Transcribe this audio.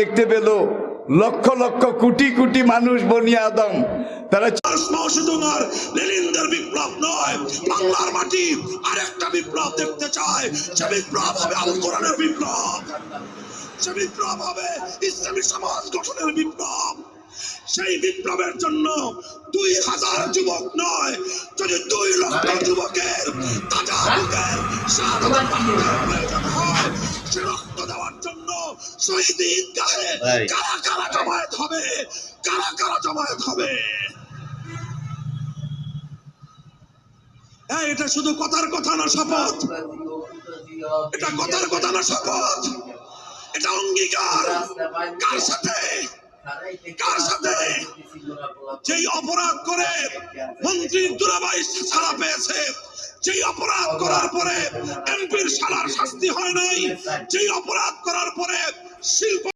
দেখতে পেল লক্ষ লক্ষ কোটি কোটি মানুষ বনি আদম তারা লেনিনদের বিপ্লব নয়, বাংলার মাটি আরেকটা বিপ্লব দেখতে চায়। যে বিপ্লব হবে আল কোরআনের বিপ্লব, যে বিপ্লব হবে ইসলামী সমাজ গঠনের বিপ্লব। সেই বিপ্লবের জন্য 2000 যুবক নয়, যদি 2 লক্ষ যুবকের তাজা বুকের শাহাদাত প্রয়োজন হয়, সে রক্ত দেওয়ার জন্য শহীদ ঈদগাহে কারা কারা জমায়েত হবে, কারা কারা জমায়েত হবে। এটা শুধু কথার কথা না, শপথ। এটা কথার কথা না, শপথ। এটা অঙ্গীকার। কার সাথে? কার সাথে? যেই অপরাধ করে মন্ত্রীর দুলাভাই ছাড়া পেয়েছে, যেই অপরাধ করার পরে এমপির শালার শাস্তি হয় নাই, যেই অপরাধ করার পরে শিল্প